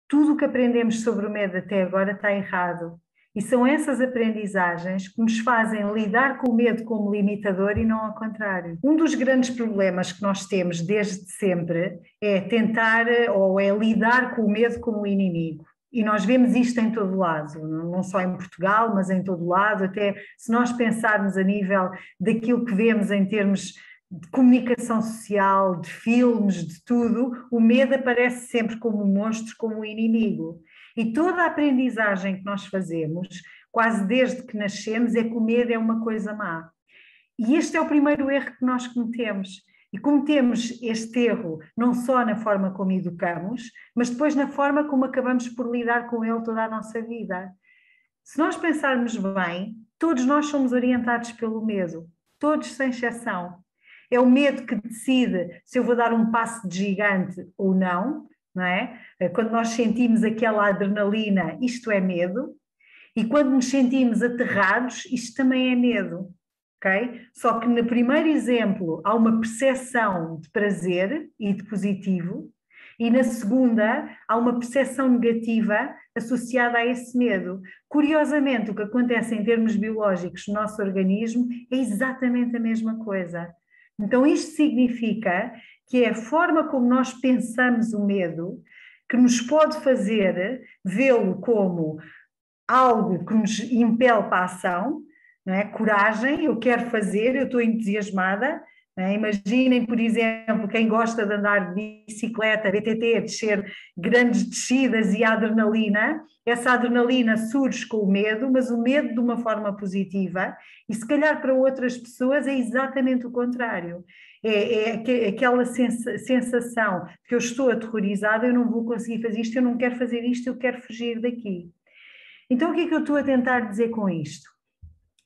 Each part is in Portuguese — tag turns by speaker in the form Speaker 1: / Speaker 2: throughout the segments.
Speaker 1: tudo o que aprendemos sobre o medo até agora está errado. E são essas aprendizagens que nos fazem lidar com o medo como limitador e não ao contrário. Um dos grandes problemas que nós temos desde sempre é tentar ou é lidar com o medo como inimigo. E nós vemos isto em todo lado, não só em Portugal, mas em todo lado, até se nós pensarmos a nível daquilo que vemos em termos de comunicação social, de filmes, de tudo, o medo aparece sempre como um monstro, como um inimigo. E toda a aprendizagem que nós fazemos, quase desde que nascemos, é que o medo é uma coisa má. E este é o primeiro erro que nós cometemos. E cometemos este erro não só na forma como educamos, mas depois na forma como acabamos por lidar com ele toda a nossa vida. Se nós pensarmos bem, todos nós somos orientados pelo medo, todos sem exceção. É o medo que decide se eu vou dar um passo de gigante ou não, não é? Quando nós sentimos aquela adrenalina, isto é medo. E quando nos sentimos aterrados, isto também é medo. Okay? Só que no primeiro exemplo há uma percepção de prazer e de positivo, e na segunda há uma percepção negativa associada a esse medo. Curiosamente, o que acontece em termos biológicos no nosso organismo é exatamente a mesma coisa. Então, isto significa que é a forma como nós pensamos o medo que nos pode fazer vê-lo como algo que nos impele para a ação, não é? Coragem, eu quero fazer, eu estou entusiasmada. Não é? Imaginem, por exemplo, quem gosta de andar de bicicleta, BTT, descer grandes descidas e a adrenalina, essa adrenalina surge com o medo, mas o medo de uma forma positiva, e se calhar para outras pessoas é exatamente o contrário. É aquela sensação que eu estou aterrorizada, eu não vou conseguir fazer isto, eu não quero fazer isto, eu quero fugir daqui. Então, o que é que eu estou a tentar dizer com isto?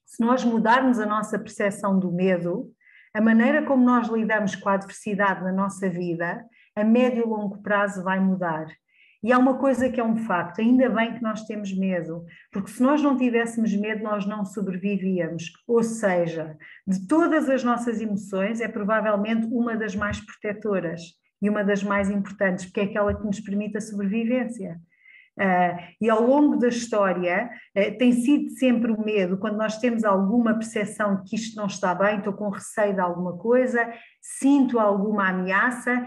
Speaker 1: Se nós mudarmos a nossa percepção do medo, a maneira como nós lidamos com a adversidade na nossa vida, a médio e longo prazo vai mudar. E há uma coisa que é um facto, ainda bem que nós temos medo, porque se nós não tivéssemos medo, nós não sobrevivíamos. Ou seja, de todas as nossas emoções, é provavelmente uma das mais protetoras e uma das mais importantes, porque é aquela que nos permite a sobrevivência. E ao longo da história tem sido sempre o medo, quando nós temos alguma percepção de que isto não está bem, estou com receio de alguma coisa, sinto alguma ameaça,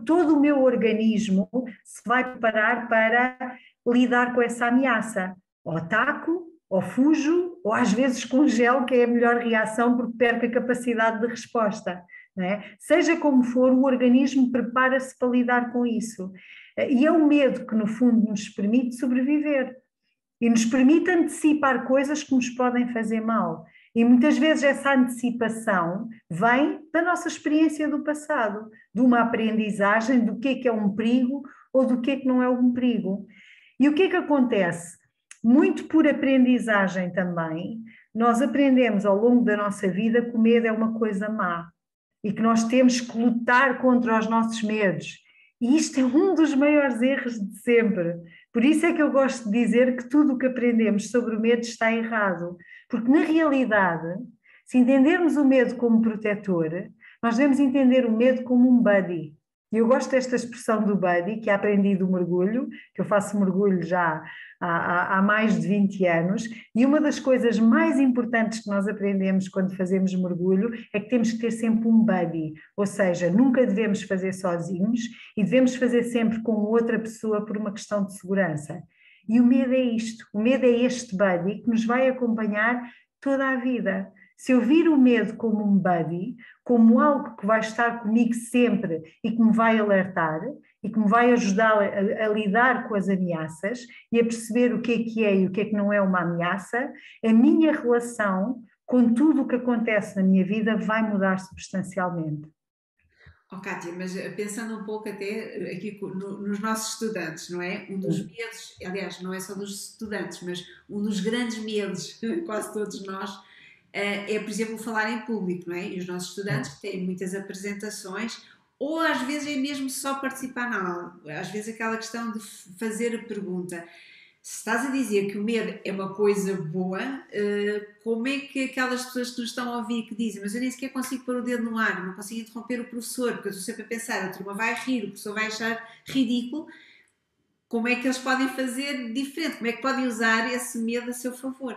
Speaker 1: todo o meu organismo se vai preparar para lidar com essa ameaça. Ou ataco, ou fujo, ou às vezes congelo, que é a melhor reação porque perco a capacidade de resposta. Não é? Seja como for, o organismo prepara-se para lidar com isso. E é o medo que, no fundo, nos permite sobreviver e nos permite antecipar coisas que nos podem fazer mal. E muitas vezes essa antecipação vem da nossa experiência do passado, de uma aprendizagem do que é um perigo ou do que é que não é um perigo. E o que é que acontece? Muito por aprendizagem também, nós aprendemos ao longo da nossa vida que o medo é uma coisa má e que nós temos que lutar contra os nossos medos. E isto é um dos maiores erros de sempre. Por isso é que eu gosto de dizer que tudo o que aprendemos sobre o medo está errado. Porque, na realidade, se entendermos o medo como protetor, nós devemos entender o medo como um buddy. E eu gosto desta expressão do buddy, que aprendi do mergulho, que eu faço mergulho já há mais de 20 anos, e uma das coisas mais importantes que nós aprendemos quando fazemos mergulho é que temos que ter sempre um buddy, ou seja, nunca devemos fazer sozinhos e devemos fazer sempre com outra pessoa por uma questão de segurança. E o medo é isto, o medo é este buddy que nos vai acompanhar toda a vida. Se eu vir o medo como um buddy, como algo que vai estar comigo sempre e que me vai alertar e que me vai ajudar a lidar com as ameaças e a perceber o que é e o que não é uma ameaça, a minha relação com tudo o que acontece na minha vida vai mudar substancialmente.
Speaker 2: Oh, Kátia, mas pensando um pouco até aqui nos nossos estudantes, não é? Um dos medos, aliás, não é só dos estudantes, mas um dos grandes medos, quase todos nós, é, por exemplo, falar em público, não é? E os nossos estudantes têm muitas apresentações, ou às vezes é mesmo só participar na aula, às vezes aquela questão de fazer a pergunta. Se estás a dizer que o medo é uma coisa boa, como é que aquelas pessoas que nos estão a ouvir que dizem, mas eu nem sequer consigo pôr o dedo no ar, não consigo interromper o professor, porque eu estou sempre a pensar, a turma vai rir, o professor vai achar ridículo, como é que eles podem fazer diferente, como é que podem usar esse medo a seu favor.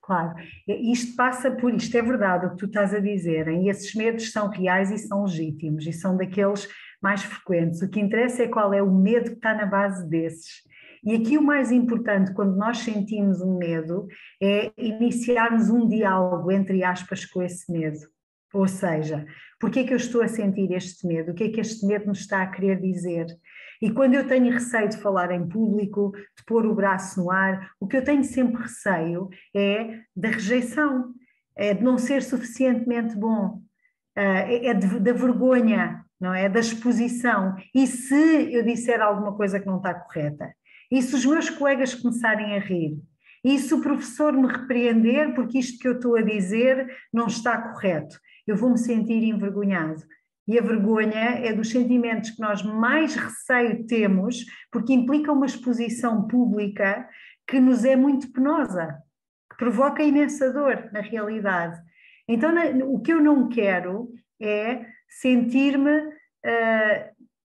Speaker 1: Claro, isto passa por isto, é verdade o que tu estás a dizer, e esses medos são reais e são legítimos, e são daqueles mais frequentes. O que interessa é qual é o medo que está na base desses. E aqui o mais importante, quando nós sentimos um medo, é iniciarmos um diálogo, entre aspas, com esse medo. Ou seja, porque é que eu estou a sentir este medo? O que é que este medo me está a querer dizer? E quando eu tenho receio de falar em público, de pôr o braço no ar, o que eu tenho sempre receio é da rejeição, é de não ser suficientemente bom, da vergonha, não é? Da exposição. E se eu disser alguma coisa que não está correta? E se os meus colegas começarem a rir? E se o professor me repreender porque isto que eu estou a dizer não está correto? Eu vou me sentir envergonhado. E a vergonha é dos sentimentos que nós mais receio temos, porque implica uma exposição pública que nos é muito penosa, que provoca imensa dor, na realidade. Então, o que eu não quero é sentir-me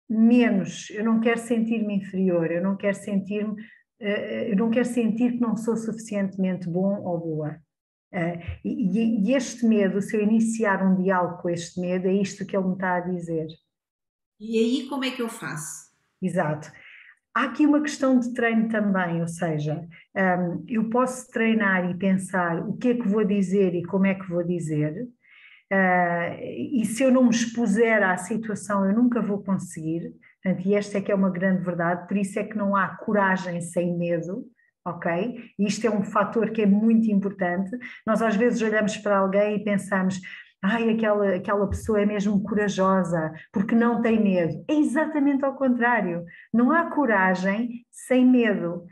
Speaker 1: menos, eu não quero sentir-me inferior, eu não quero sentir que não sou suficientemente bom ou boa. E este medo, se eu iniciar um diálogo com este medo, é isto que ele me está a dizer.
Speaker 2: E aí como é que eu faço?
Speaker 1: Exato. Há aqui uma questão de treino também, ou seja, eu posso treinar e pensar o que é que vou dizer e como é que vou dizer, e se eu não me expuser à situação, eu nunca vou conseguir. Portanto, e esta é que é uma grande verdade, por isso é que não há coragem sem medo, ok? E isto é um fator que é muito importante. Nós às vezes olhamos para alguém e pensamos, ai, aquela pessoa é mesmo corajosa, porque não tem medo. É exatamente ao contrário. Não há coragem sem medo.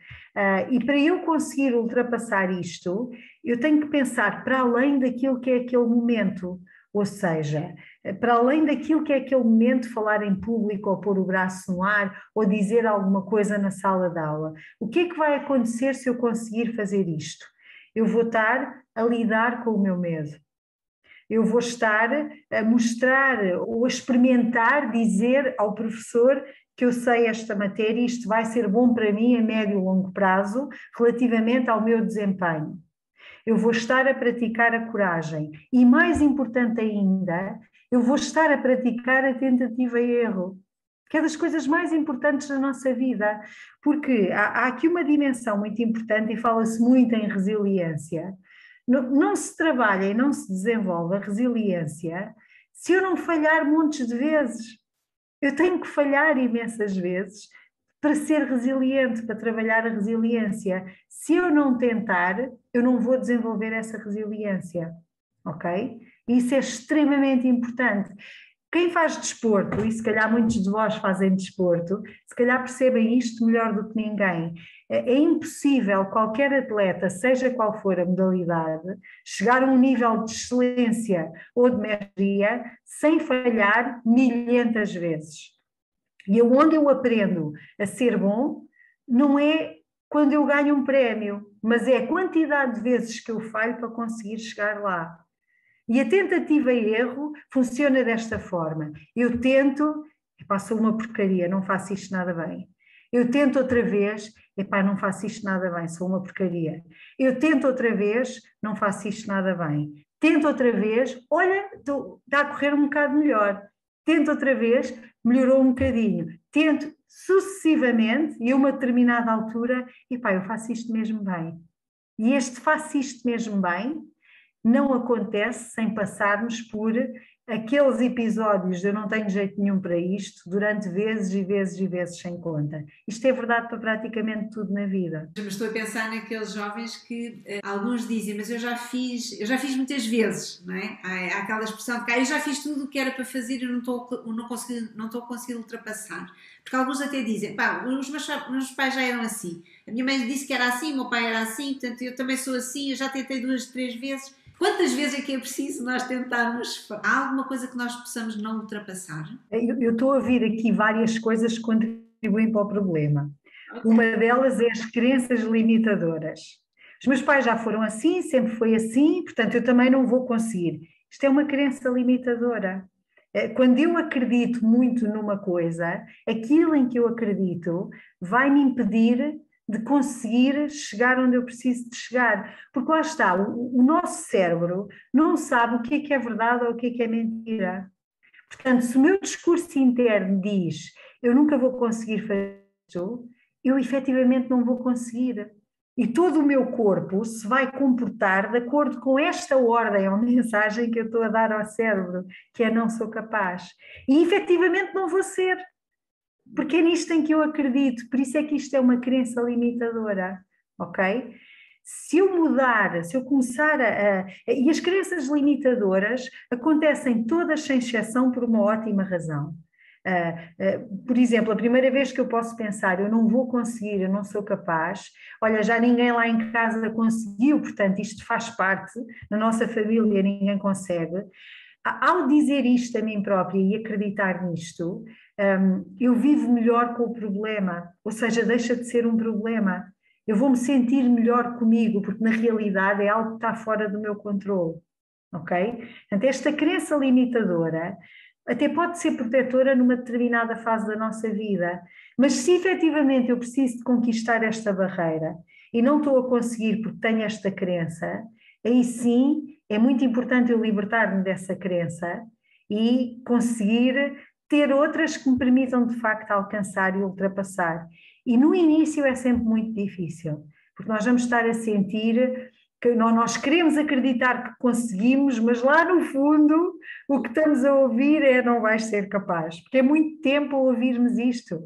Speaker 1: E para eu conseguir ultrapassar isto, eu tenho que pensar para além daquilo que é aquele momento. Ou seja, para além daquilo que é aquele momento, falar em público ou pôr o braço no ar ou dizer alguma coisa na sala de aula. O que é que vai acontecer se eu conseguir fazer isto? Eu vou estar a lidar com o meu medo. Eu vou estar a mostrar ou a experimentar, dizer ao professor que eu sei esta matéria e isto vai ser bom para mim a médio e longo prazo relativamente ao meu desempenho. Eu vou estar a praticar a coragem e, mais importante ainda, eu vou estar a praticar a tentativa e erro, que é das coisas mais importantes da nossa vida, porque há aqui uma dimensão muito importante e fala-se muito em resiliência. Não se trabalha e não se desenvolve a resiliência se eu não falhar montes de vezes. Eu tenho que falhar imensas vezes para ser resiliente, para trabalhar a resiliência. Se eu não tentar, eu não vou desenvolver essa resiliência, ok? Isso é extremamente importante. Quem faz desporto, e se calhar muitos de vós fazem desporto, se calhar percebem isto melhor do que ninguém. É impossível qualquer atleta, seja qual for a modalidade, chegar a um nível de excelência ou de mestria sem falhar milhentas vezes. E onde eu aprendo a ser bom, não é quando eu ganho um prémio, mas é a quantidade de vezes que eu falho para conseguir chegar lá. E a tentativa e erro funciona desta forma. Eu tento, epá, sou uma porcaria, não faço isto nada bem. Eu tento outra vez, epá, não faço isto nada bem, sou uma porcaria. Eu tento outra vez, não faço isto nada bem. Tento outra vez, olha, está a correr um bocado melhor. Tento outra vez, melhorou um bocadinho. Tento sucessivamente e a uma determinada altura, epá, eu faço isto mesmo bem. E este faço isto mesmo bem não acontece sem passarmos por aqueles episódios de eu não tenho jeito nenhum para isto durante vezes e vezes e vezes sem conta. Isto é verdade para praticamente tudo na vida.
Speaker 2: Mas estou a pensar naqueles jovens que alguns dizem, mas eu já fiz muitas vezes, não é? Há aquela expressão de que eu já fiz tudo o que era para fazer e não estou a conseguir ultrapassar. Porque alguns até dizem, pá, os meus pais já eram assim. A minha mãe disse que era assim, o meu pai era assim, portanto eu também sou assim, eu já tentei 2, 3 vezes. Quantas vezes é que é preciso nós tentarmos? Há alguma coisa que nós possamos não ultrapassar?
Speaker 1: Eu estou a ouvir aqui várias coisas que contribuem para o problema. Okay. Uma delas é as crenças limitadoras. Os meus pais já foram assim, sempre foi assim, portanto eu também não vou conseguir. Isto é uma crença limitadora. Quando eu acredito muito numa coisa, aquilo em que eu acredito vai me impedir de conseguir chegar onde eu preciso de chegar. Porque lá está, o nosso cérebro não sabe o que é verdade ou o que é mentira. Portanto, se o meu discurso interno diz eu nunca vou conseguir fazer isso, eu efetivamente não vou conseguir. E todo o meu corpo se vai comportar de acordo com esta ordem ou mensagem que eu estou a dar ao cérebro, que é não sou capaz. E efetivamente não vou ser, porque é nisto em que eu acredito, por isso é que isto é uma crença limitadora, ok? Se eu mudar, se eu começar e as crenças limitadoras acontecem todas sem exceção por uma ótima razão. Por exemplo, a primeira vez que eu posso pensar, eu não vou conseguir, eu não sou capaz, olha, já ninguém lá em casa conseguiu, portanto isto faz parte, na nossa família ninguém consegue. Ao dizer isto a mim própria e acreditar nisto, eu vivo melhor com o problema, ou seja, deixa de ser um problema. Eu vou me sentir melhor comigo, porque na realidade é algo que está fora do meu controle, ok? Portanto, esta crença limitadora até pode ser protetora numa determinada fase da nossa vida, mas se efetivamente eu preciso de conquistar esta barreira e não estou a conseguir porque tenho esta crença, aí sim é muito importante eu libertar-me dessa crença e conseguir ter outras que me permitam de facto alcançar e ultrapassar. E no início é sempre muito difícil, porque nós vamos estar a sentir que nós queremos acreditar que conseguimos, mas lá no fundo o que estamos a ouvir é não vais ser capaz, porque é muito tempo a ouvirmos isto.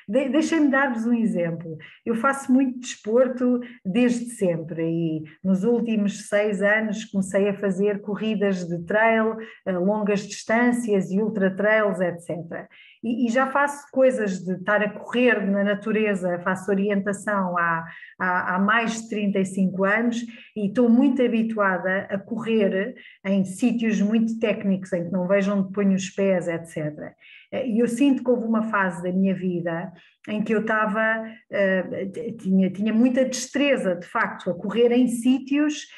Speaker 1: Deixem-me dar-vos um exemplo. Eu faço muito desporto desde sempre e nos últimos 6 anos comecei a fazer corridas de trail, longas distâncias e ultra trails, etc. E já faço coisas de estar a correr na natureza, faço orientação há mais de 35 anos e estou muito habituada a correr em sítios muito técnicos em que não vejo onde ponho os pés, etc. E eu sinto que houve uma fase da minha vida em que eu estava, tinha muita destreza, de facto, a correr em sítios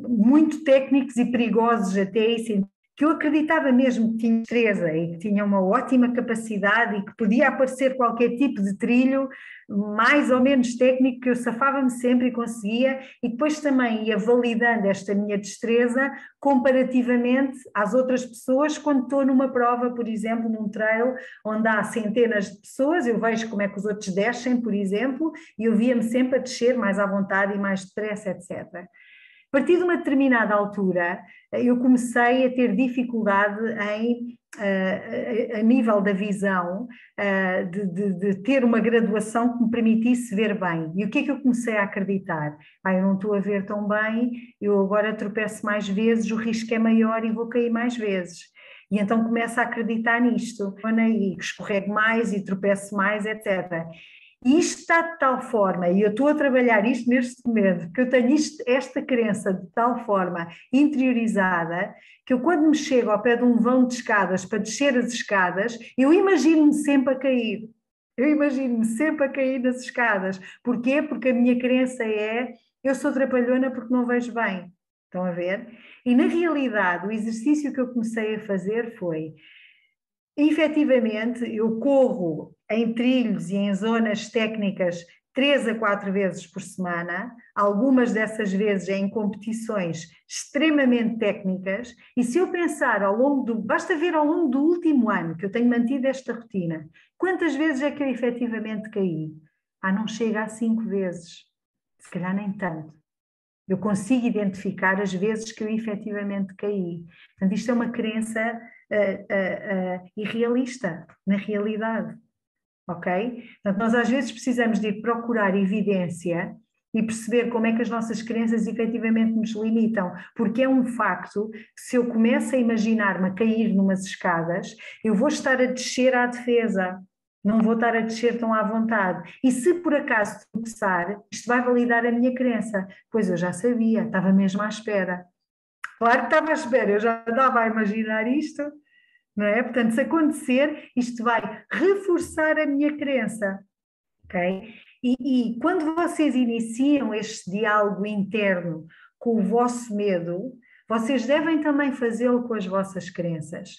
Speaker 1: muito técnicos e perigosos até, e que eu acreditava mesmo que tinha destreza e que tinha uma ótima capacidade e que podia aparecer qualquer tipo de trilho mais ou menos técnico que eu safava-me sempre e conseguia, e depois também ia validando esta minha destreza comparativamente às outras pessoas quando estou numa prova, por exemplo, num trail onde há centenas de pessoas, eu vejo como é que os outros descem, por exemplo, e eu via-me sempre a descer mais à vontade e mais depressa, etc. A partir de uma determinada altura, eu comecei a ter dificuldade a nível da visão, de ter uma graduação que me permitisse ver bem. E o que é que eu comecei a acreditar? Eu não estou a ver tão bem, eu agora tropeço mais vezes, o risco é maior e vou cair mais vezes. E então começo a acreditar nisto, e escorrego mais e tropeço mais, etc. E isto está de tal forma, e eu estou a trabalhar isto neste momento, que eu tenho esta crença de tal forma interiorizada, que eu quando me chego ao pé de um vão de escadas para descer as escadas, eu imagino-me sempre a cair. Eu imagino-me sempre a cair nas escadas. Porquê? Porque a minha crença é, eu sou trapalhona porque não vejo bem. Estão a ver? E na realidade, o exercício que eu comecei a fazer foi, efetivamente, eu corro em trilhos e em zonas técnicas 3 a 4 vezes por semana, algumas dessas vezes em competições extremamente técnicas, e se eu pensar basta ver ao longo do último ano que eu tenho mantido esta rotina, quantas vezes é que eu efetivamente caí? Não chega a 5 vezes, se calhar nem tanto. Eu consigo identificar as vezes que eu efetivamente caí. Portanto, isto é uma crença irrealista, na realidade. Ok? Portanto, nós às vezes precisamos de ir procurar evidência e perceber como é que as nossas crenças efetivamente nos limitam, porque é um facto que se eu começo a imaginar-me a cair numas escadas, eu vou estar a descer à defesa, não vou estar a descer tão à vontade. E se por acaso tropeçar, isto vai validar a minha crença, pois eu já sabia, estava mesmo à espera. Claro que estava à espera, eu já estava a imaginar isto, não é? Portanto, se acontecer, isto vai reforçar a minha crença, ok? E quando vocês iniciam este diálogo interno com o vosso medo, Vocês devem também fazê-lo com as vossas crenças.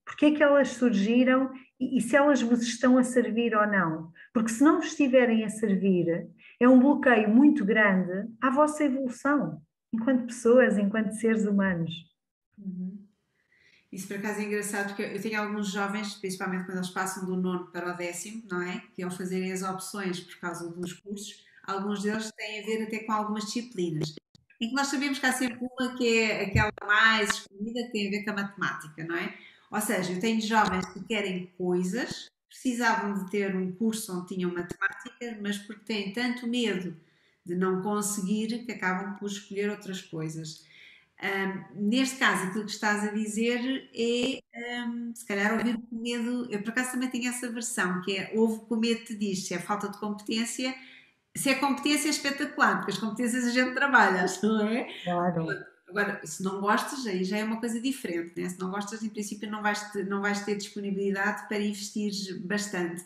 Speaker 1: Porque é que elas surgiram e se elas vos estão a servir ou não? Porque se não vos estiverem a servir, é um bloqueio muito grande à vossa evolução, enquanto pessoas, enquanto seres humanos.
Speaker 2: Uhum. Isso por acaso é engraçado, porque eu tenho alguns jovens, principalmente quando eles passam do nono para o décimo, não é? Que ao fazerem as opções por causa dos cursos, alguns deles têm a ver até com algumas disciplinas. Em que nós sabemos que há sempre uma que é aquela mais escolhida que tem a ver com a matemática, não é? Ou seja, eu tenho jovens que querem coisas, precisavam de ter um curso onde tinham matemática, mas porque têm tanto medo de não conseguir que acabam por escolher outras coisas. Neste caso, aquilo que estás a dizer é, se calhar, ouvir com medo. Eu, por acaso, também tenho essa versão, que é ouve com medo te diz, se é falta de competência. Se é competência, é espetacular, porque as competências a gente trabalha, não é?
Speaker 1: Claro.
Speaker 2: Agora, se não gostas, aí já é uma coisa diferente, né? Se não gostas, em princípio, não vais ter disponibilidade para investir bastante.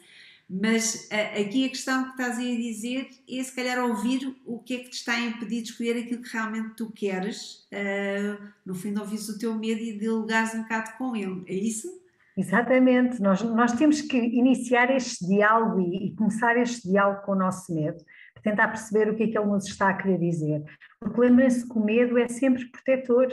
Speaker 2: Mas aqui a questão que estás aí a dizer é, se calhar, ouvir o que é que te está a impedir de escolher aquilo que realmente tu queres. No fim, de ouvires o teu medo e dialogares um bocado com ele. É isso?
Speaker 1: Exatamente, nós temos que iniciar este diálogo e começar este diálogo com o nosso medo, para tentar perceber o que é que ele nos está a querer dizer. Porque lembrem-se que o medo é sempre protetor.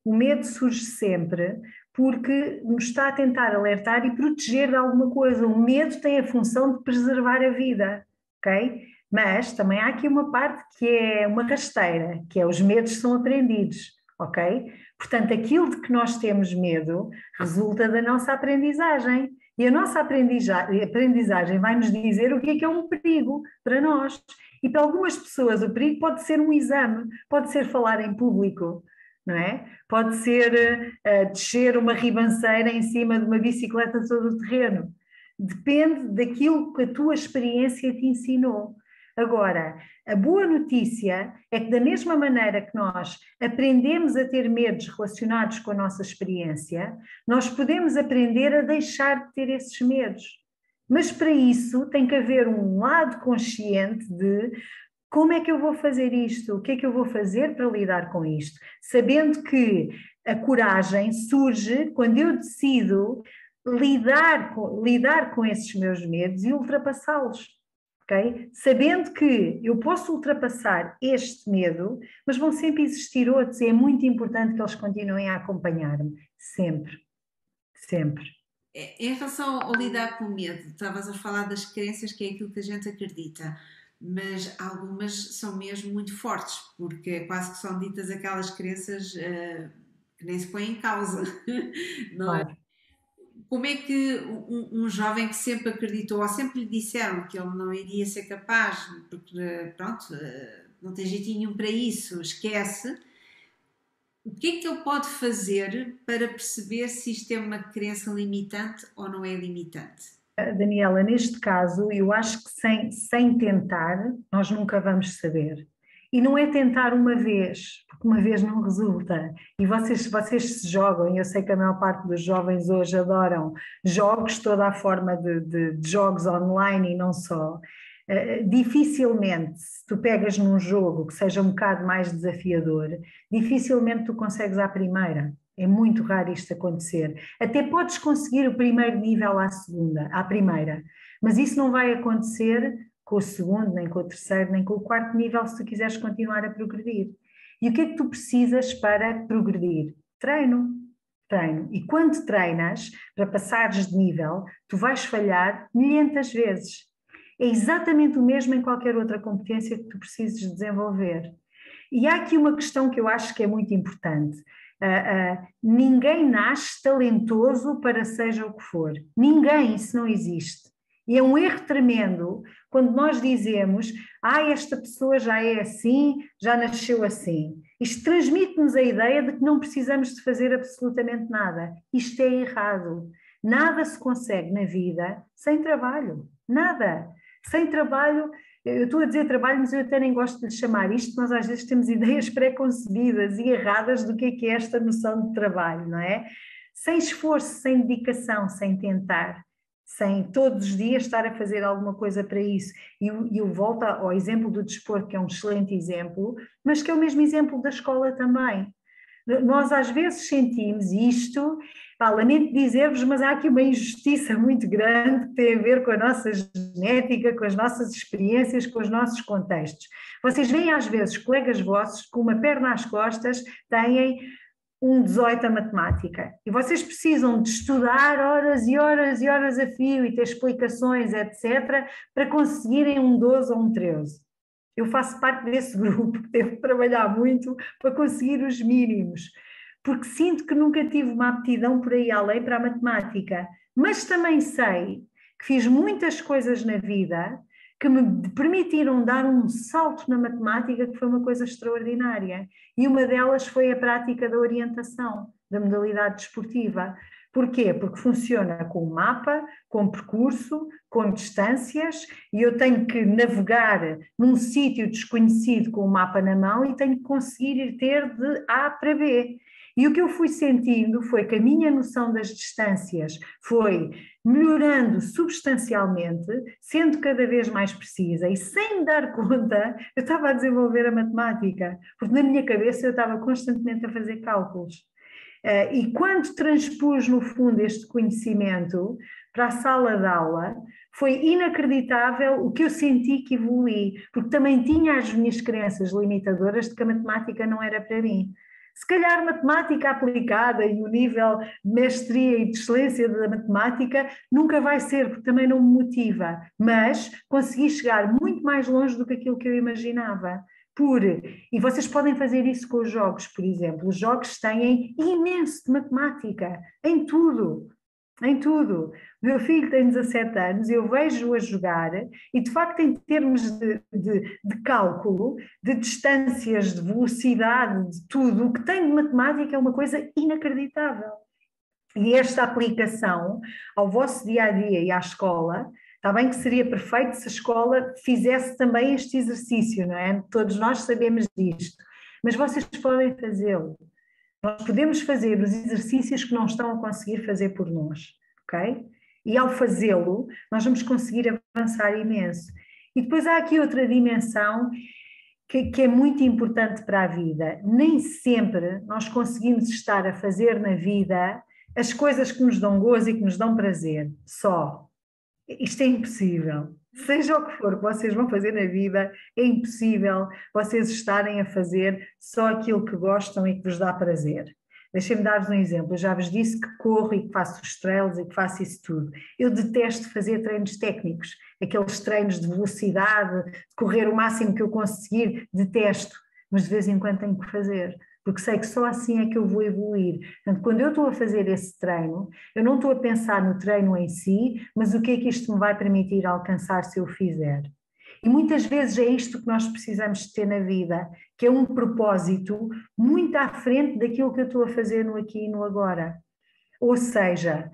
Speaker 1: O medo surge sempre porque nos está a tentar alertar e proteger de alguma coisa. O medo tem a função de preservar a vida, ok? Mas também há aqui uma parte que é uma rasteira, que é os medos são aprendidos, ok? Portanto, aquilo de que nós temos medo resulta da nossa aprendizagem. E a nossa aprendizagem vai nos dizer o que é um perigo para nós. E para algumas pessoas o perigo pode ser um exame, pode ser falar em público, não é? Pode ser descer uma ribanceira em cima de uma bicicleta todo o terreno. Depende daquilo que a tua experiência te ensinou. Agora, a boa notícia é que, da mesma maneira que nós aprendemos a ter medos relacionados com a nossa experiência, nós podemos aprender a deixar de ter esses medos. Mas para isso tem que haver um lado consciente de como é que eu vou fazer isto, o que é que eu vou fazer para lidar com isto, sabendo que a coragem surge quando eu decido lidar com esses meus medos e ultrapassá-los. Okay? Sabendo que eu posso ultrapassar este medo, mas vão sempre existir outros e é muito importante que eles continuem a acompanhar-me, sempre, sempre.
Speaker 2: Em relação ao lidar com o medo, estavas a falar das crenças, que é aquilo que a gente acredita, mas algumas são mesmo muito fortes, porque quase que são ditas aquelas crenças que nem se põem em causa, não é?
Speaker 1: Claro.
Speaker 2: Como é que um jovem que sempre acreditou, ou sempre lhe disseram que ele não iria ser capaz, porque pronto, não tem jeitinho nenhum para isso, esquece, o que é que ele pode fazer para perceber se isto é uma crença limitante ou não é limitante?
Speaker 1: Daniela, neste caso, eu acho que sem tentar, nós nunca vamos saber. E não é tentar uma vez, porque uma vez não resulta. E vocês se jogam, e eu sei que a maior parte dos jovens hoje adoram jogos, toda a forma de jogos online e não só. Dificilmente, se tu pegas num jogo que seja um bocado mais desafiador, dificilmente tu consegues à primeira. É muito raro isto acontecer. Até podes conseguir o primeiro nível à primeira, mas isso não vai acontecer com o segundo, nem com o terceiro, nem com o quarto nível se tu quiseres continuar a progredir. E o que é que tu precisas para progredir? Treino. Treino. E quando treinas, para passares de nível, tu vais falhar milhentas vezes. É exatamente o mesmo em qualquer outra competência que tu precises desenvolver. E há aqui uma questão que eu acho que é muito importante. Ninguém nasce talentoso para seja o que for. Ninguém, isso não existe. E é um erro tremendo quando nós dizemos esta pessoa já é assim, já nasceu assim. Isto transmite-nos a ideia de que não precisamos de fazer absolutamente nada. Isto é errado. Nada se consegue na vida sem trabalho. Nada. Sem trabalho, eu estou a dizer trabalho, mas eu até nem gosto de lhe chamar isto, nós às vezes temos ideias pré-concebidas e erradas do que é esta noção de trabalho, não é? Sem esforço, sem dedicação, sem tentar, sem todos os dias estar a fazer alguma coisa para isso. E eu volto ao exemplo do desporto, que é um excelente exemplo, mas que é o mesmo exemplo da escola também. Nós às vezes sentimos isto, pá, lamento dizer-vos, mas há aqui uma injustiça muito grande que tem a ver com a nossa genética, com as nossas experiências, com os nossos contextos. Vocês veem às vezes colegas vossos com uma perna às costas, têm um 18 a matemática. E vocês precisam de estudar horas e horas e horas a fio e ter explicações, etc., para conseguirem um 12 ou um 13. Eu faço parte desse grupo que teve que trabalhar muito para conseguir os mínimos, porque sinto que nunca tive uma aptidão por aí além para a matemática, mas também sei que fiz muitas coisas na vida que me permitiram dar um salto na matemática que foi uma coisa extraordinária. E uma delas foi a prática da orientação, da modalidade desportiva. Porquê? Porque funciona com mapa, com percurso, com distâncias, e eu tenho que navegar num sítio desconhecido com o mapa na mão e tenho que conseguir ir ter de A para B. E o que eu fui sentindo foi que a minha noção das distâncias foi melhorando substancialmente, sendo cada vez mais precisa, e sem me dar conta, eu estava a desenvolver a matemática, porque na minha cabeça eu estava constantemente a fazer cálculos. E quando transpus, no fundo, este conhecimento para a sala de aula, foi inacreditável o que eu senti que evolui, porque também tinha as minhas crenças limitadoras de que a matemática não era para mim. Se calhar matemática aplicada e o nível de mestria e de excelência da matemática nunca vai ser, porque também não me motiva, mas consegui chegar muito mais longe do que aquilo que eu imaginava. E vocês podem fazer isso com os jogos, por exemplo. Os jogos têm imenso de matemática, em tudo. Em tudo. O meu filho tem 17 anos, eu vejo-o a jogar e, de facto, em termos de cálculo, de distâncias, de velocidade, de tudo, o que tem de matemática é uma coisa inacreditável. E esta aplicação ao vosso dia-a-dia e à escola, está bem que seria perfeito se a escola fizesse também este exercício, não é? Todos nós sabemos disto, mas vocês podem fazê-lo. Nós podemos fazer os exercícios que não estão a conseguir fazer por nós, ok? E ao fazê-lo, nós vamos conseguir avançar imenso. E depois há aqui outra dimensão que é muito importante para a vida. Nem sempre nós conseguimos estar a fazer na vida as coisas que nos dão gozo e que nos dão prazer, só. Isto é impossível. Seja o que for que vocês vão fazer na vida, é impossível vocês estarem a fazer só aquilo que gostam e que vos dá prazer. Deixem-me dar-vos um exemplo. Eu já vos disse que corro e que faço os trails e que faço isso tudo. Eu detesto fazer treinos técnicos, aqueles treinos de velocidade, de correr o máximo que eu conseguir, detesto, mas de vez em quando tenho que fazer, porque sei que só assim é que eu vou evoluir. Portanto, quando eu estou a fazer esse treino, eu não estou a pensar no treino em si, mas o que é que isto me vai permitir alcançar se eu fizer. E muitas vezes é isto que nós precisamos de ter na vida, que é um propósito muito à frente daquilo que eu estou a fazer no aqui e no agora. Ou seja,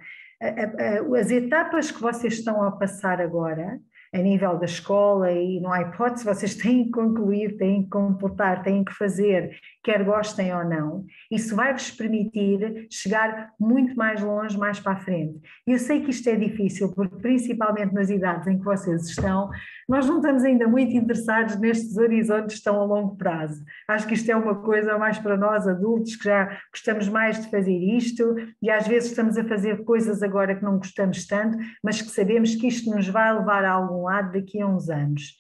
Speaker 1: as etapas que vocês estão a passar agora, a nível da escola, e não há hipótese, vocês têm que concluir, têm que completar, têm que fazer, quer gostem ou não, isso vai-vos permitir chegar muito mais longe, mais para a frente. E eu sei que isto é difícil, porque principalmente nas idades em que vocês estão, nós não estamos ainda muito interessados nestes horizontes tão a longo prazo. Acho que isto é uma coisa mais para nós adultos, que já gostamos mais de fazer isto, e às vezes estamos a fazer coisas agora que não gostamos tanto, mas que sabemos que isto nos vai levar a algum lado daqui a uns anos.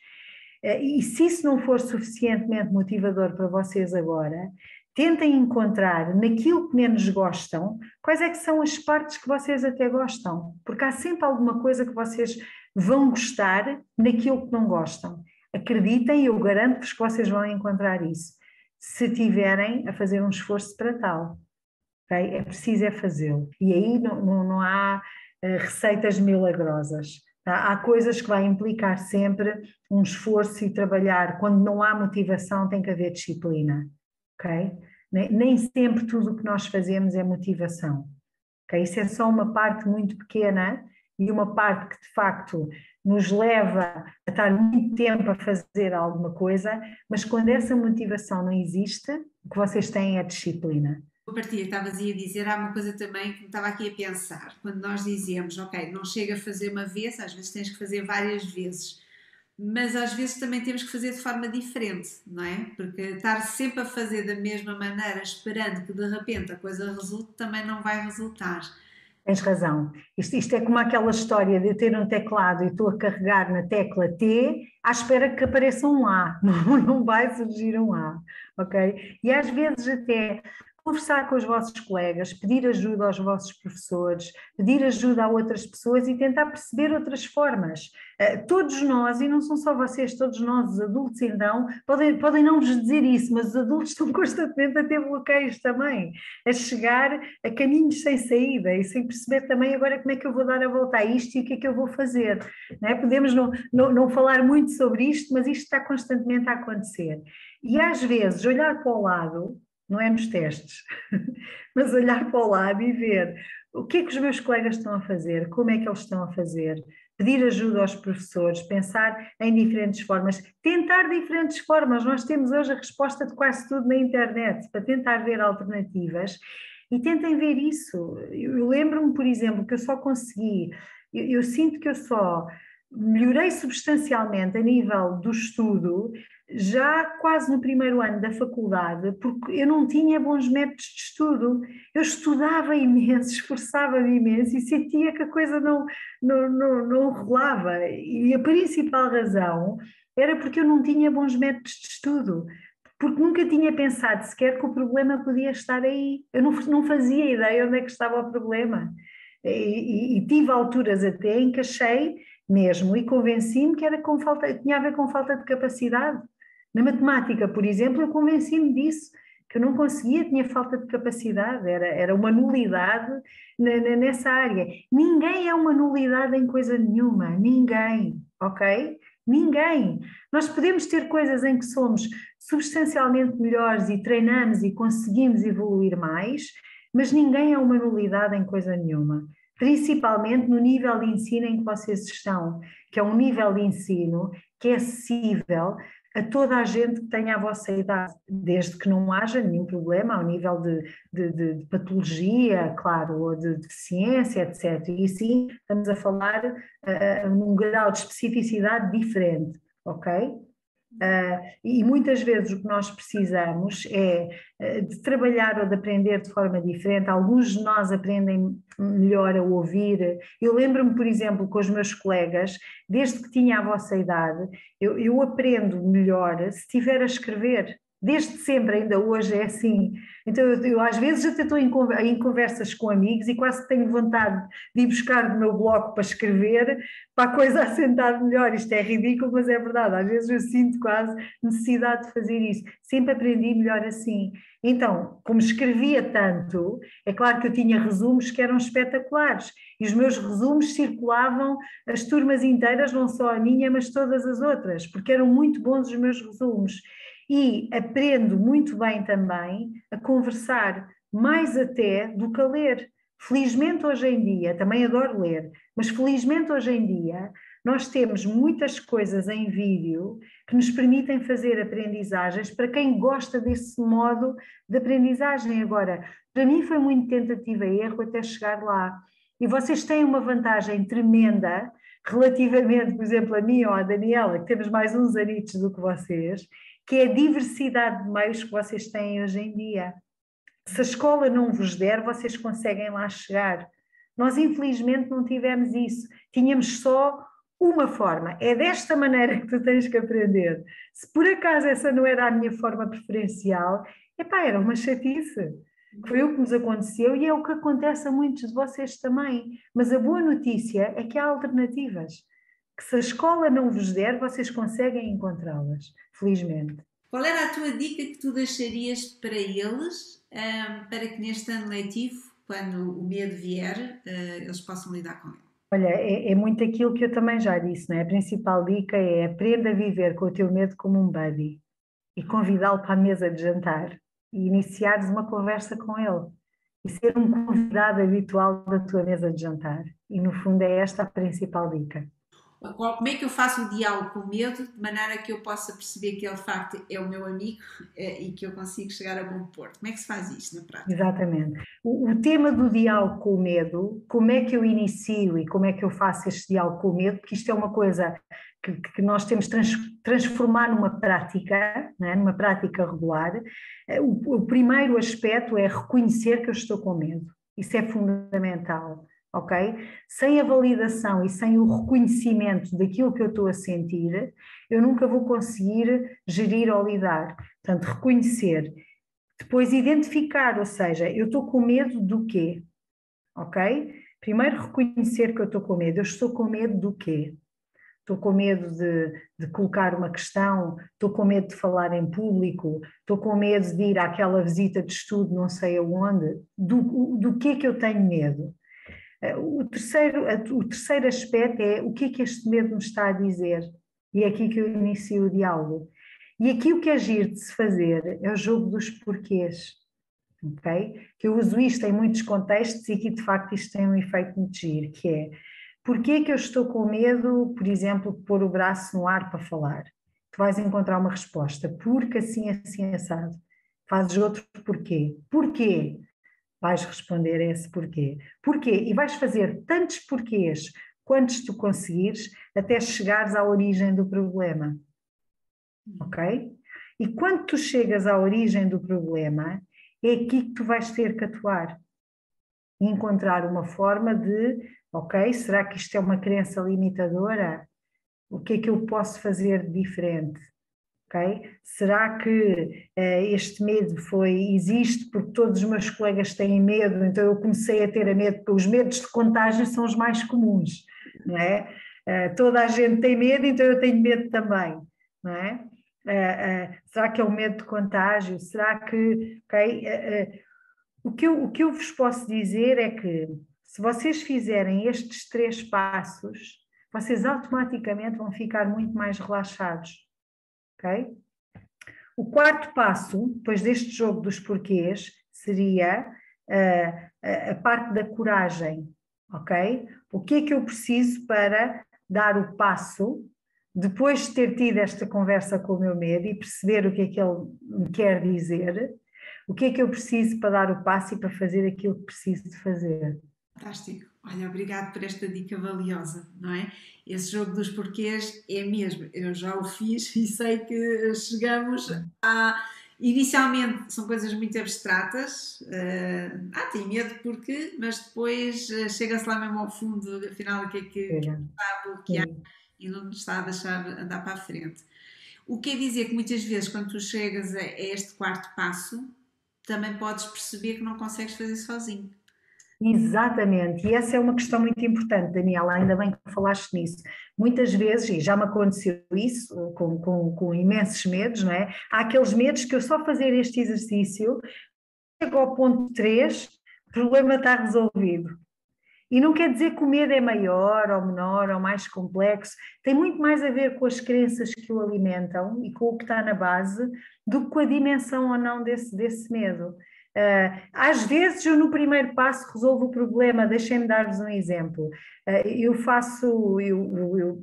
Speaker 1: E se isso não for suficientemente motivador para vocês agora, tentem encontrar naquilo que menos gostam, quais é que são as partes que vocês até gostam, porque há sempre alguma coisa que vocês vão gostar naquilo que não gostam. Acreditem, eu garanto-vos que vocês vão encontrar isso, se tiverem a fazer um esforço para tal. Okay? É preciso é fazê-lo. E aí não há receitas milagrosas. Tá? Há coisas que vai implicar sempre um esforço e trabalhar. Quando não há motivação, tem que haver disciplina. Okay? Nem sempre tudo o que nós fazemos é motivação. Okay? Isso é só uma parte muito pequena e uma parte que de facto nos leva a estar muito tempo a fazer alguma coisa, mas quando essa motivação não existe, o que vocês têm é disciplina.
Speaker 2: A partir, estavas aí a dizer, há uma coisa também que me estava aqui a pensar. Quando nós dizemos, ok, não chega a fazer uma vez, às vezes tens que fazer várias vezes. mas às vezes também temos que fazer de forma diferente, não é? Porque estar sempre a fazer da mesma maneira, esperando que de repente a coisa resulte, também não vai resultar.
Speaker 1: Tens razão. Isto é como aquela história de eu ter um teclado e estou a carregar na tecla T à espera que apareça um A. Não vai surgir um A, ok? E às vezes até conversar com os vossos colegas, pedir ajuda aos vossos professores, pedir ajuda a outras pessoas e tentar perceber outras formas. Todos nós, e não são só vocês, todos nós, os adultos então, podem não vos dizer isso, mas os adultos estão constantemente a ter bloqueios também, a chegar a caminhos sem saída e sem perceber também agora como é que eu vou dar a volta a isto e o que é que eu vou fazer. Não é? Podemos não falar muito sobre isto, mas isto está constantemente a acontecer. E às vezes olhar para o lado, não é nos testes, mas olhar para o lado e ver o que é que os meus colegas estão a fazer, como é que eles estão a fazer, pedir ajuda aos professores, pensar em diferentes formas, tentar diferentes formas. Nós temos hoje a resposta de quase tudo na internet, para tentar ver alternativas e tentem ver isso. Eu lembro-me, por exemplo, que eu só consegui, eu sinto que eu só melhorei substancialmente a nível do estudo já quase no primeiro ano da faculdade, porque eu não tinha bons métodos de estudo. Eu estudava imenso, esforçava-me imenso e sentia que a coisa não rolava. E a principal razão era porque eu não tinha bons métodos de estudo, porque nunca tinha pensado sequer que o problema podia estar aí. Eu não fazia ideia onde é que estava o problema. E tive alturas até em que achei mesmo e convenci-me que era com falta, tinha a ver com falta de capacidade. Na matemática, por exemplo, eu convenci-me disso, que eu não conseguia, tinha falta de capacidade, era uma nulidade nessa área. Ninguém é uma nulidade em coisa nenhuma, ninguém, ok? Ninguém. Nós podemos ter coisas em que somos substancialmente melhores e treinamos e conseguimos evoluir mais, mas ninguém é uma nulidade em coisa nenhuma. Principalmente no nível de ensino em que vocês estão, que é um nível de ensino que é acessível a toda a gente que tenha a vossa idade, desde que não haja nenhum problema ao nível de patologia, claro, ou de deficiência, etc. E sim, estamos a falar num grau de especificidade diferente, ok? E muitas vezes o que nós precisamos é de trabalhar ou de aprender de forma diferente. Alguns de nós aprendem melhor a ouvir. Eu lembro-me, por exemplo, com os meus colegas, desde que tinha a vossa idade, eu aprendo melhor se estiver a escrever. Desde sempre, ainda hoje é assim. Então, eu às vezes até estou em conversas com amigos e quase que tenho vontade de ir buscar do meu bloco para escrever, para a coisa assentar melhor. Isto é ridículo, mas é verdade. Às vezes eu sinto quase necessidade de fazer isso. Sempre aprendi melhor assim. Então, como escrevia tanto, é claro que eu tinha resumos que eram espetaculares. E os meus resumos circulavam as turmas inteiras, não só a minha, mas todas as outras, porque eram muito bons os meus resumos. E aprendo muito bem também a conversar, mais até do que a ler. Felizmente hoje em dia, também adoro ler, mas felizmente hoje em dia nós temos muitas coisas em vídeo que nos permitem fazer aprendizagens para quem gosta desse modo de aprendizagem. Agora, para mim foi muito tentativa e erro até chegar lá. E vocês têm uma vantagem tremenda relativamente, por exemplo, a mim ou à Daniela, que temos mais uns anitos do que vocês, que é a diversidade de meios que vocês têm hoje em dia. Se a escola não vos der, vocês conseguem lá chegar. Nós, infelizmente, não tivemos isso. Tínhamos só uma forma. É desta maneira que tu tens que aprender. Se por acaso essa não era a minha forma preferencial, epá, era uma chatice. Foi o que nos aconteceu e é o que acontece a muitos de vocês também. Mas a boa notícia é que há alternativas. Que se a escola não vos der, vocês conseguem encontrá-las, felizmente.
Speaker 2: Qual era a tua dica que tu deixarias para eles, para que neste ano letivo, quando o medo vier, eles possam lidar com ele?
Speaker 1: Olha, é muito aquilo que eu também já disse, não é? A principal dica é aprenda a viver com o teu medo como um buddy e convidá-lo para a mesa de jantar e iniciares uma conversa com ele e ser um convidado habitual da tua mesa de jantar. E no fundo é esta a principal dica.
Speaker 2: Como é que eu faço o diálogo com o medo de maneira que eu possa perceber que ele de facto é o meu amigo e que eu consigo chegar a bom porto? Como é que se faz isto na prática?
Speaker 1: Exatamente. O tema do diálogo com o medo, como é que eu inicio e como é que eu faço este diálogo com o medo, porque isto é uma coisa que nós temos de transformar numa prática, não é? Numa prática regular. O primeiro aspecto é reconhecer que eu estou com medo. Isso é fundamental, ok? Sem a validação e sem o reconhecimento daquilo que eu estou a sentir, eu nunca vou conseguir gerir ou lidar. Portanto, reconhecer. Depois identificar, ou seja, eu estou com medo do quê? Ok? Primeiro reconhecer que eu estou com medo. Eu estou com medo do quê? Estou com medo de colocar uma questão, estou com medo de falar em público, estou com medo de ir àquela visita de estudo não sei aonde. Do que é que eu tenho medo? O terceiro aspecto é o que é que este medo me está a dizer? E é aqui que eu inicio o diálogo. E aqui o que é giro de se fazer é o jogo dos porquês. Okay? Que eu uso isto em muitos contextos e aqui de facto isto tem um efeito muito giro, que é porquê que eu estou com medo, por exemplo, de pôr o braço no ar para falar? Tu vais encontrar uma resposta, porque assim assado. Fazes outro porquê. Porquê? Vais responder a esse porquê. Porquê? E vais fazer tantos porquês quantos tu conseguires até chegares à origem do problema. Ok? E quando tu chegas à origem do problema, é aqui que tu vais ter que atuar. E encontrar uma forma de, ok, será que isto é uma crença limitadora? O que é que eu posso fazer de diferente? Okay? Será que este medo existe porque todos os meus colegas têm medo, então eu comecei a ter medo, porque os medos de contágio são os mais comuns, não é? Toda a gente tem medo, então eu tenho medo também, não é? Será que é o medo de contágio? Será que... O que eu vos posso dizer é que se vocês fizerem estes 3 passos, vocês automaticamente vão ficar muito mais relaxados. Okay? O quarto passo, depois deste jogo dos porquês, seria a parte da coragem, ok? O que é que eu preciso para dar o passo, depois de ter tido esta conversa com o meu medo e perceber o que é que ele me quer dizer, o que é que eu preciso para dar o passo e para fazer aquilo que preciso de fazer?
Speaker 2: Fantástico. Olha, obrigado por esta dica valiosa, não é? Esse jogo dos porquês é mesmo, eu já o fiz e sei que chegamos a... Inicialmente são coisas muito abstratas, tem medo porque, mas depois chega-se lá mesmo ao fundo, afinal, o que é que está a bloquear e não nos está a deixar andar para a frente. O que quer dizer que muitas vezes, quando tu chegas a este quarto passo, também podes perceber que não consegues fazer sozinho.
Speaker 1: Exatamente, e essa é uma questão muito importante, Daniela, ainda bem que falaste nisso. Muitas vezes, e já me aconteceu isso, com imensos medos, não é? Há aqueles medos que eu só fazer este exercício, chego ao ponto 3, o problema está resolvido. E não quer dizer que o medo é maior ou menor ou mais complexo, tem muito mais a ver com as crenças que o alimentam e com o que está na base do que com a dimensão ou não desse medo. Às vezes eu no primeiro passo resolvo o problema, deixem-me dar-vos um exemplo. Eu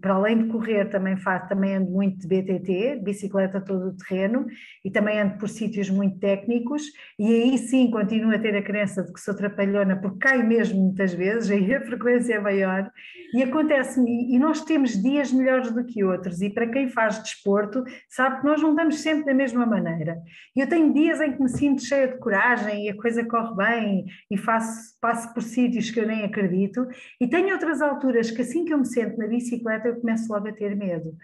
Speaker 1: para além de correr também ando muito de BTT, bicicleta todo o terreno, e também ando por sítios muito técnicos, e aí sim continuo a ter a crença de que sou trapalhona, porque caio mesmo muitas vezes, aí a frequência é maior, e acontece-me, e nós temos dias melhores do que outros, e para quem faz desporto, sabe que nós não estamos sempre da mesma maneira. Eu tenho dias em que me sinto cheia de coragem, e a coisa corre bem e passo por sítios que eu nem acredito, e tenho outras alturas que assim que eu me sento na bicicleta eu começo logo a ter medo.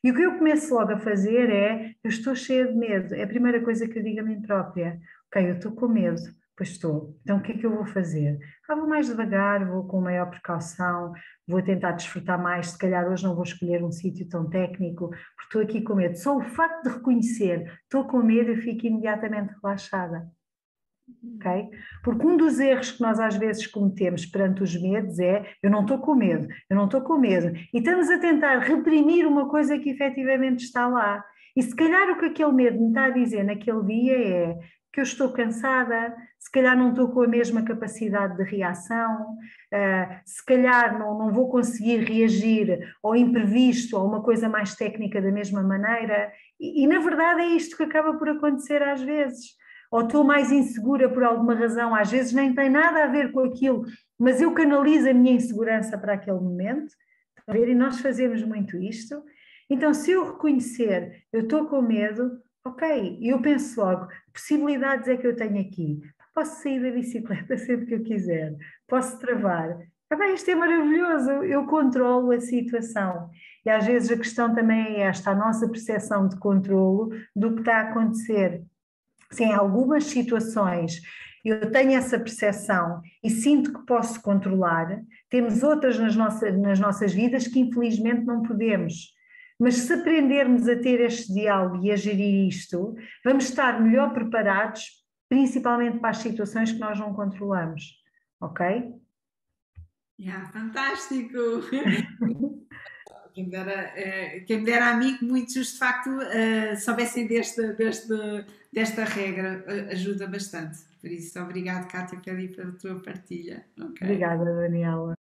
Speaker 1: E o que eu começo logo a fazer é, eu estou cheia de medo, é a primeira coisa que eu digo a mim própria, ok, eu estou com medo, pois estou, então o que é que eu vou fazer? Vou mais devagar, vou com maior precaução, vou tentar desfrutar mais, se calhar hoje não vou escolher um sítio tão técnico, porque estou aqui com medo. Só o facto de reconhecer, estou com medo, eu fico imediatamente relaxada. Okay? Porque um dos erros que nós às vezes cometemos perante os medos é eu não estou com medo, eu não estou com medo, e estamos a tentar reprimir uma coisa que efetivamente está lá, e se calhar o que aquele medo me está a dizer naquele dia é que eu estou cansada, se calhar não estou com a mesma capacidade de reação, se calhar não vou conseguir reagir ao imprevisto ou a uma coisa mais técnica da mesma maneira, e na verdade é isto que acaba por acontecer às vezes. Ou estou mais insegura por alguma razão, às vezes nem tem nada a ver com aquilo, mas eu canalizo a minha insegurança para aquele momento, e nós fazemos muito isto, Então, se eu reconhecer, eu estou com medo, ok, eu penso logo, que possibilidades é que eu tenho aqui? Posso sair da bicicleta sempre que eu quiser, posso travar. Ah, bem, isto é maravilhoso, eu controlo a situação. E às vezes a questão também é esta, a nossa percepção de controlo do que está a acontecer. Se em algumas situações eu tenho essa percepção e sinto que posso controlar, temos outras nas nossas vidas que infelizmente não podemos. Mas se aprendermos a ter este diálogo e a gerir isto, vamos estar melhor preparados, principalmente para as situações que nós não controlamos. Ok?
Speaker 2: Yeah, fantástico! Quem me dera a mim que muitos de facto soubessem desta regra, ajuda bastante. Por isso, obrigado, Cátia, pela tua partilha. Okay?
Speaker 1: Obrigada, Daniela.